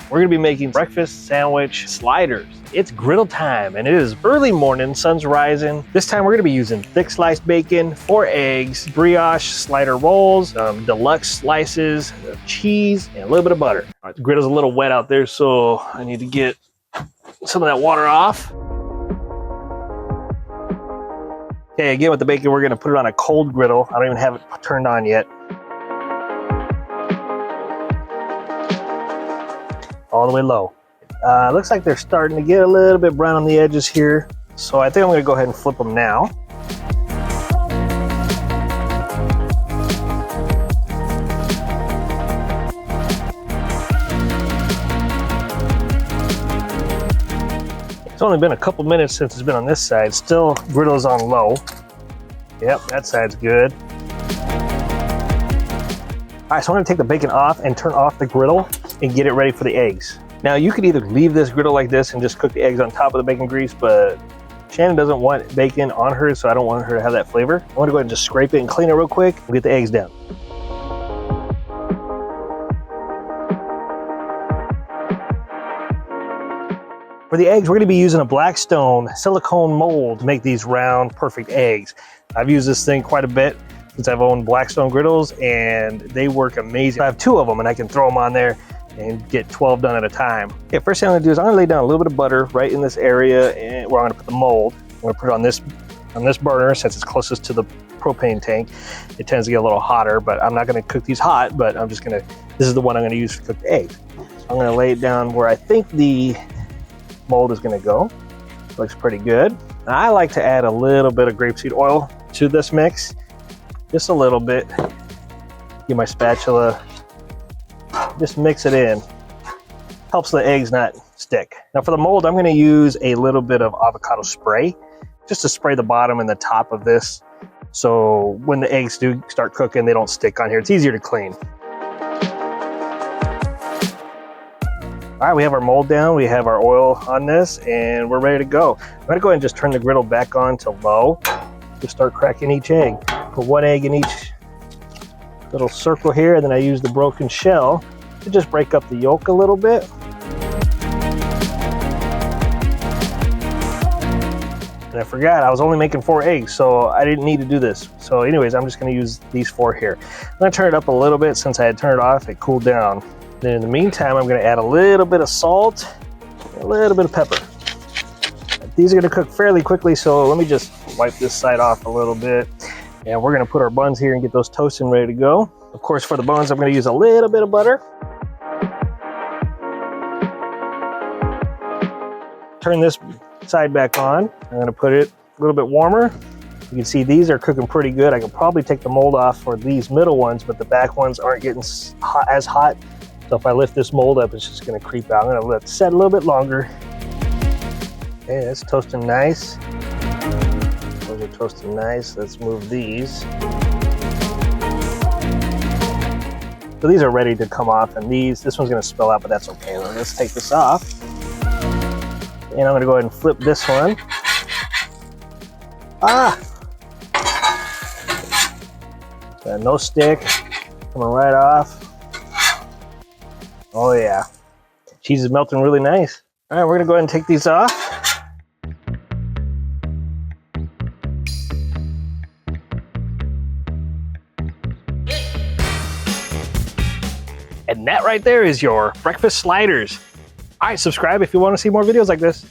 We're gonna be making breakfast sandwich sliders. It's griddle time and it is early morning, sun's rising. This time we're gonna be using thick sliced bacon, 4 eggs, brioche slider rolls, deluxe slices of cheese, and a little bit of butter. All right, the griddle's a little wet out there, so I need to get some of that water off. Okay, again with the bacon, we're gonna put it on a cold griddle. I don't even have it turned on yet. All the way low. Looks like they're starting to get a little bit brown on the edges here. So I think I'm gonna go ahead and flip them now. It's only been a couple minutes since it's been on this side. Still, griddle's on low. Yep, that side's good. All right, so I'm gonna take the bacon off and turn off the griddle and get it ready for the eggs. Now you could either leave this griddle like this and just cook the eggs on top of the bacon grease, but Shannon doesn't want bacon on her, so I don't want her to have that flavor. I'm gonna go ahead and just scrape it and clean it real quick and get the eggs down. For the eggs, we're gonna be using a Blackstone silicone mold to make these round, perfect eggs. I've used this thing quite a bit since I've owned Blackstone griddles, and they work amazing. I have 2 of them and I can throw them on there and get 12 done at a time. Okay, first thing I'm gonna do is I'm gonna lay down a little bit of butter right in this area and where I'm gonna put the mold. I'm gonna put it on this burner since it's closest to the propane tank. It tends to get a little hotter, but I'm not gonna cook these hot, but this is the one I'm gonna use to cook the eggs. So I'm gonna lay it down where I think the mold is gonna go. Looks pretty good. Now, I like to add a little bit of grapeseed oil to this mix, just a little bit. Get my spatula, just mix it in. Helps the eggs not stick. Now for the mold, I'm gonna use a little bit of avocado spray, just to spray the bottom and the top of this. So when the eggs do start cooking, they don't stick on here. It's easier to clean. All right, we have our mold down, we have our oil on this, and we're ready to go. I'm gonna go ahead and just turn the griddle back on to low. Just start cracking each egg. Put 1 egg in each little circle here, and then I use the broken shell to just break up the yolk a little bit. And I forgot, I was only making 4 eggs, so I didn't need to do this. So anyways, I'm just gonna use these 4 here. I'm gonna turn it up a little bit since I had turned it off, it cooled down. Then in the meantime, I'm gonna add a little bit of salt, a little bit of pepper. These are gonna cook fairly quickly, so let me just wipe this side off a little bit. And we're gonna put our buns here and get those toasted and ready to go. Of course, for the buns, I'm gonna use a little bit of butter. Turn this side back on. I'm gonna put it a little bit warmer. You can see these are cooking pretty good. I can probably take the mold off for these middle ones, but the back ones aren't getting as hot. So if I lift this mold up, it's just gonna creep out. I'm gonna let it set a little bit longer. Okay, that's toasting nice. Those are toasting nice. Let's move these. So these are ready to come off, and this one's gonna spill out, but that's okay. Let's take this off. And I'm gonna go ahead and flip this one. No stick, coming right off. Oh yeah, cheese is melting really nice. All right, we're gonna go ahead and take these off. And that right there is your breakfast sliders. All right, subscribe if you want to see more videos like this.